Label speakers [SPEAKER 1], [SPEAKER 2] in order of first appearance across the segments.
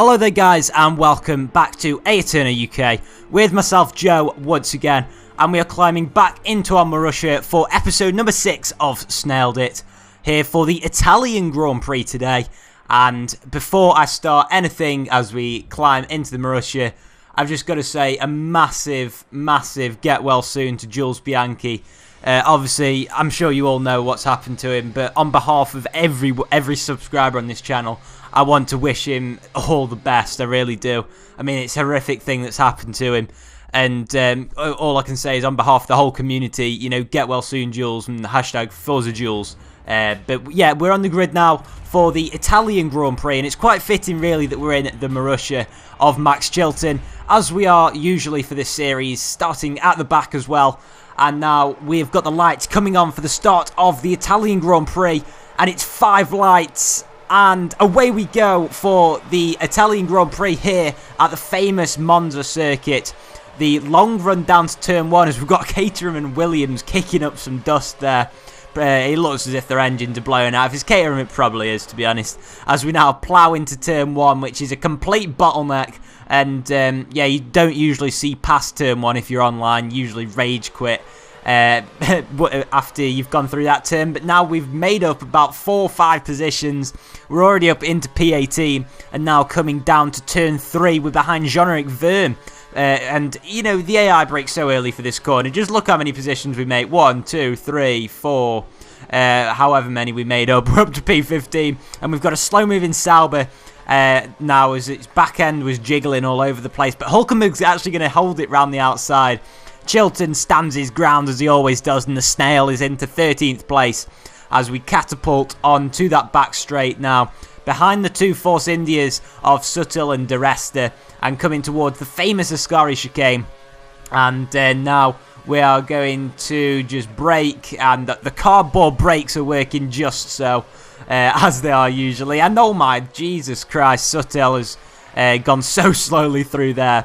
[SPEAKER 1] Hello there guys and welcome back to Aeterno UK with myself Joe once again, and we are climbing back into our Marussia for episode number 6 of Snailed It, here for the Italian Grand Prix today. And before I start anything as we climb into the Marussia, I've just got to say a massive get well soon to Jules Bianchi. Obviously, I'm sure you all know what's happened to him, but on behalf of every subscriber on this channel, I want to wish him all the best. I really do. I mean, it's a horrific thing that's happened to him, and all I can say is on behalf of the whole community, you know, get well soon, Jules, and hashtag Forza Jules. But yeah, we're on the grid now for the Italian Grand Prix, and it's quite fitting really that we're in the Marussia of Max Chilton, as we are usually for this series, starting at the back as well. And now we've got the lights coming on for the start of the Italian Grand Prix, and it's 5 lights, and away we go for the Italian Grand Prix here at the famous Monza circuit. The long run down to turn 1 as we've got Caterham and Williams kicking up some dust there. It looks as if their engines are blowing out. If it's Caterham, it probably is, to be honest. As we now plough into turn 1, which is a complete bottleneck. And yeah, you don't usually see past turn 1 if you're online. Usually rage quit after you've gone through that turn. But now we've made up about 4 or 5 positions. We're already up into P18. And now coming down to turn 3, we're behind Jean-Eric Vergne. And, you know, the AI breaks so early for this corner. Just look how many positions we make. 1, 2, 3, 4, however many we made up. We're up to P15. And we've got a slow-moving Sauber now as its back end was jiggling all over the place. But Hulkenberg's actually going to hold it round the outside. Chilton stands his ground as he always does. And the Snail is into 13th place as we catapult onto that back straight now. Behind the 2 Force Indias of Suttle and De Resta, and coming towards the famous Ascari chicane. And now we are going to just brake, and the cardboard brakes are working just so, as they are usually. And oh my Jesus Christ, Suttle has gone so slowly through there.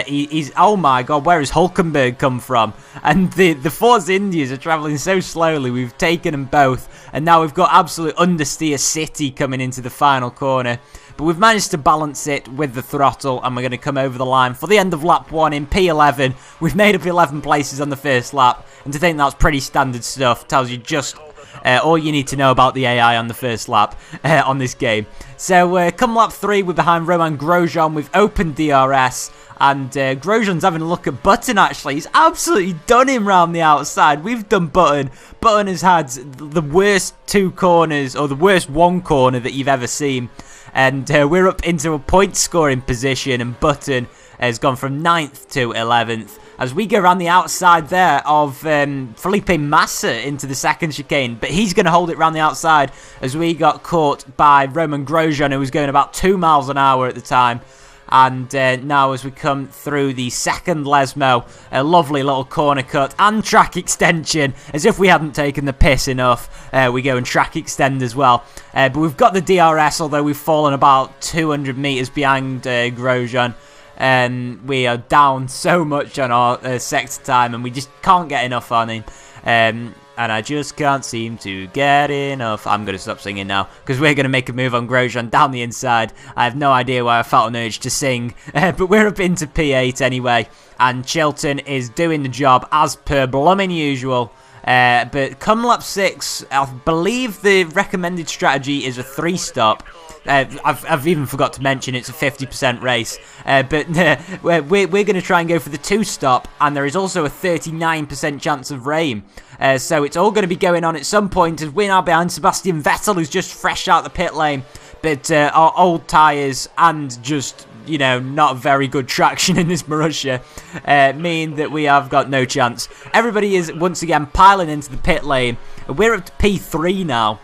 [SPEAKER 1] He's oh my God, where has Hulkenberg come from? And the Force Indias are travelling so slowly. We've taken them both, and now we've got absolute understeer City coming into the final corner. But we've managed to balance it with the throttle, and we're going to come over the line for the end of lap 1 in P11. We've made up 11 places on the first lap, and to think that's pretty standard stuff tells you just all you need to know about the AI on the first lap on this game. So come lap 3, we're behind Romain Grosjean. We've opened DRS, and Grosjean's having a look at Button actually. He's absolutely done him round the outside. We've done Button. Button has had the worst 2 corners, or the worst 1 corner that you've ever seen. And we're up into a point scoring position, and Button has gone from 9th to 11th. As we go around the outside there of Felipe Massa into the second chicane. But he's going to hold it around the outside as we got caught by Romain Grosjean, who was going about 2 miles an hour at the time. And now as we come through the second Lesmo, a lovely little corner cut and track extension. As if we hadn't taken the piss enough, we go and track extend as well. But we've got the DRS, although we've fallen about 200 metres behind Grosjean. We are down so much on our sector time, and we just can't get enough on him. And I just can't seem to get enough. I'm going to stop singing now, because we're going to make a move on Grosjean down the inside. I have no idea why I felt an urge to sing, but we're up into P8 anyway. And Chilton is doing the job as per blooming usual. But come lap 6, I believe the recommended strategy is a 3-stop. I've even forgot to mention it's a 50% race. But we're going to try and go for the 2-stop, and there is also a 39% chance of rain. So it's all going to be going on at some point, as we're now behind Sebastian Vettel, who's just fresh out the pit lane. But our old tyres and just, you know, not very good traction in this Marussia mean that we have got no chance. Everybody is once again piling into the pit lane. We're up to P3 now.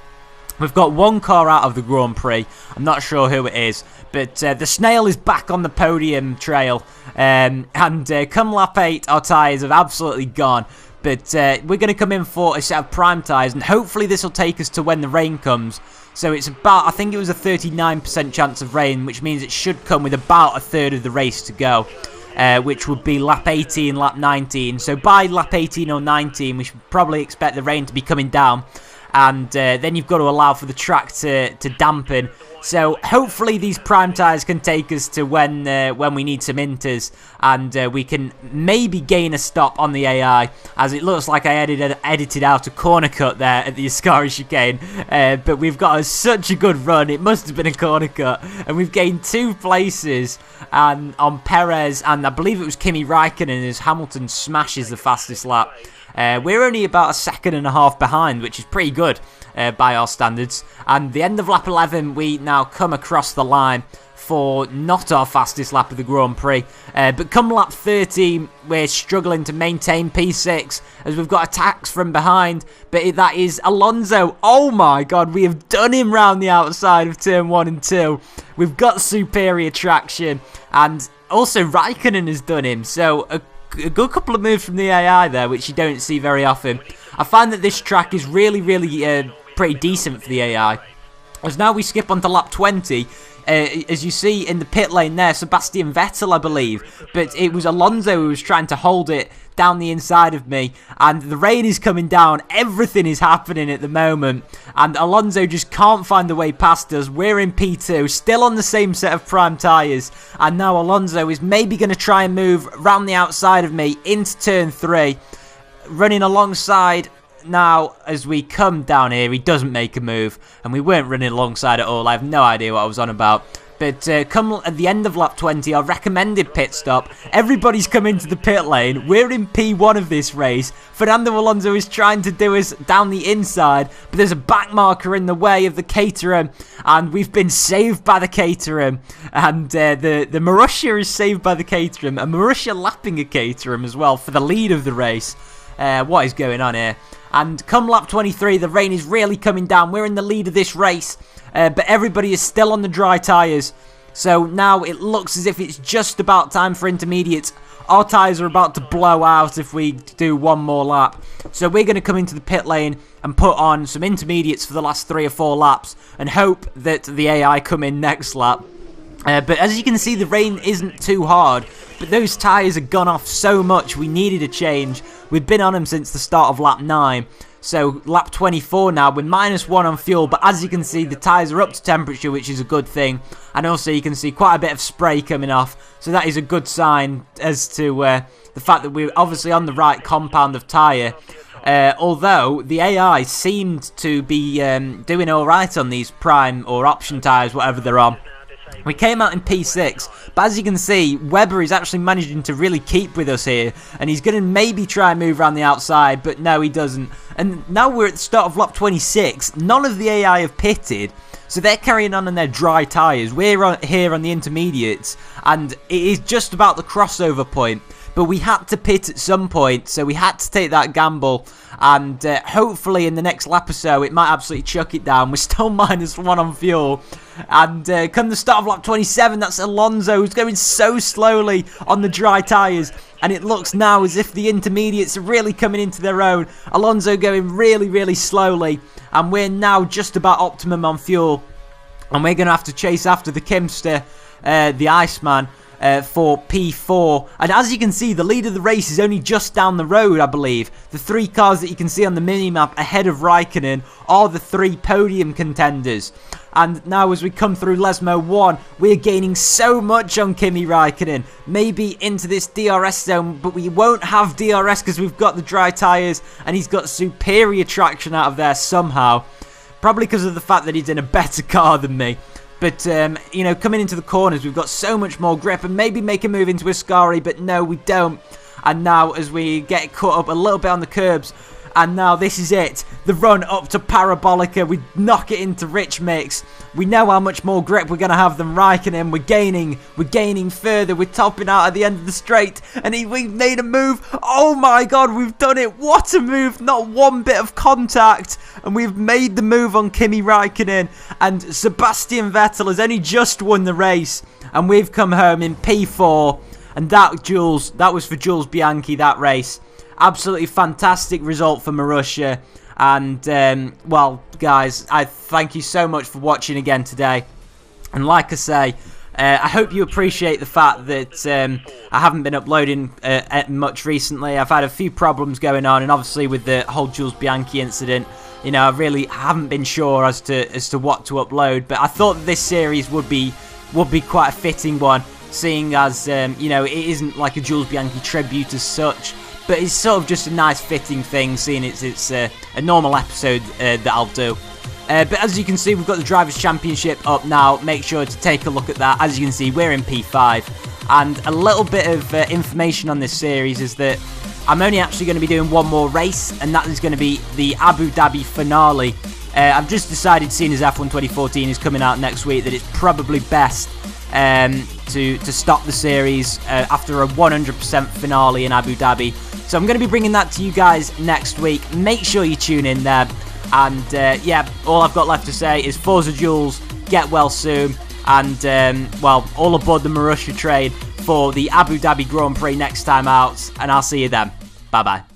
[SPEAKER 1] We've got 1 car out of the Grand Prix. I'm not sure who it is, but the Snail is back on the podium trail. And come lap 8, our tyres have absolutely gone. But we're going to come in for a set of prime tyres, and hopefully this will take us to when the rain comes. So it's about, I think it was a 39% chance of rain, which means it should come with about a third of the race to go, which would be lap 18, lap 19. So by lap 18 or 19, we should probably expect the rain to be coming down. And then you've got to allow for the track to dampen. So hopefully these prime tyres can take us to when we need some inters, and we can maybe gain a stop on the AI, as it looks like I edited out a corner cut there at the Ascari chicane, but we've got such a good run, it must have been a corner cut, and we've gained 2 places and on Perez, and I believe it was Kimi Raikkonen as Hamilton smashes the fastest lap. We're only about a second and a half behind, which is pretty good by our standards. And the end of lap 11, we now come across the line for not our fastest lap of the Grand Prix. But come lap 13, we're struggling to maintain P6 as we've got attacks from behind. But that is Alonso. Oh my God, we have done him round the outside of turn 1 and 2. We've got superior traction, and also Raikkonen has done him. So a good couple of moves from the AI there, which you don't see very often. I find that this track is really pretty decent for the AI. As now we skip on to lap 20, as you see in the pit lane there, Sebastian Vettel, I believe, but it was Alonso who was trying to hold it down the inside of me, and the rain is coming down, everything is happening at the moment, and Alonso just can't find the way past us. We're in P2, still on the same set of prime tyres, and now Alonso is maybe going to try and move round the outside of me into turn 3, running alongside. Now, as we come down here, he doesn't make a move, and we weren't running alongside at all. I have no idea what I was on about. But come at the end of lap 20, our recommended pit stop, everybody's come into the pit lane. We're in P1 of this race. Fernando Alonso is trying to do us down the inside, but there's a back marker in the way of the Caterham, and we've been saved by the Caterham. And the Marussia is saved by the Caterham, and Marussia lapping a Caterham as well for the lead of the race. What is going on here? And come lap 23, the rain is really coming down. We're in the lead of this race, but everybody is still on the dry tyres. So now it looks as if it's just about time for intermediates. Our tyres are about to blow out if we do one more lap. So we're going to come into the pit lane and put on some intermediates for the last 3 or 4 laps and hope that the AI come in next lap. But as you can see, the rain isn't too hard, but those tyres have gone off so much, we needed a change. We've been on them since the start of lap 9, so lap 24 now, we're -1 on fuel, but as you can see, the tyres are up to temperature, which is a good thing, and also you can see quite a bit of spray coming off, so that is a good sign as to the fact that we're obviously on the right compound of tyre. Although the AI seemed to be doing alright on these prime or option tyres, whatever they're on. We came out in P6, but as you can see, Webber is actually managing to really keep with us here, and he's going to maybe try and move around the outside, but no, he doesn't. And now we're at the start of lap 26, none of the AI have pitted, so they're carrying on their dry tyres. We're here on the intermediates, and it is just about the crossover point, but we had to pit at some point, so we had to take that gamble, and hopefully in the next lap or so, it might absolutely chuck it down. We're still -1 on fuel. And come the start of lap 27, that's Alonso who's going so slowly on the dry tyres. And it looks now as if the intermediates are really coming into their own. Alonso going really slowly. And we're now just about optimum on fuel. And we're going to have to chase after the Kimster, the Iceman, for P4. And as you can see, the lead of the race is only just down the road, I believe. The 3 cars that you can see on the minimap ahead of Raikkonen are the 3 podium contenders. And now as we come through Lesmo 1, we're gaining so much on Kimi Raikkonen. Maybe into this DRS zone, but we won't have DRS because we've got the dry tyres and he's got superior traction out of there somehow. Probably because of the fact that he's in a better car than me. But, you know, coming into the corners, we've got so much more grip and maybe make a move into Ascari, but no, we don't. And now as we get caught up a little bit on the curbs, and now this is it. The run up to Parabolica. We knock it into Rich Mix. We know how much more grip we're going to have than Raikkonen. We're gaining further. We're topping out at the end of the straight. And we've made a move. Oh my God, we've done it. What a move. Not one bit of contact. And we've made the move on Kimi Raikkonen. And Sebastian Vettel has only just won the race. And we've come home in P4. And that was for Jules Bianchi, that race. Absolutely fantastic result for Marussia. And, well, guys, I thank you so much for watching again today. And like I say, I hope you appreciate the fact that I haven't been uploading much recently. I've had a few problems going on, and obviously with the whole Jules Bianchi incident, you know, I really haven't been sure as to what to upload. But I thought this series would be quite a fitting one, seeing as you know, it isn't like a Jules Bianchi tribute as such, but it's sort of just a nice fitting thing, seeing it's a normal episode that I'll do. But as you can see, we've got the Drivers' Championship up now. Make sure to take a look at that. As you can see, we're in P5. And a little bit of information on this series is that I'm only actually going to be doing one more race, and that is going to be the Abu Dhabi finale. I've just decided, seeing as F1 2014 is coming out next week, that it's probably best to stop the series after a 100% finale in Abu Dhabi. So I'm going to be bringing that to you guys next week. Make sure you tune in there. And yeah, all I've got left to say is Forza Jules, get well soon. And well, all aboard the Marussia train for the Abu Dhabi Grand Prix next time out. And I'll see you then. Bye bye.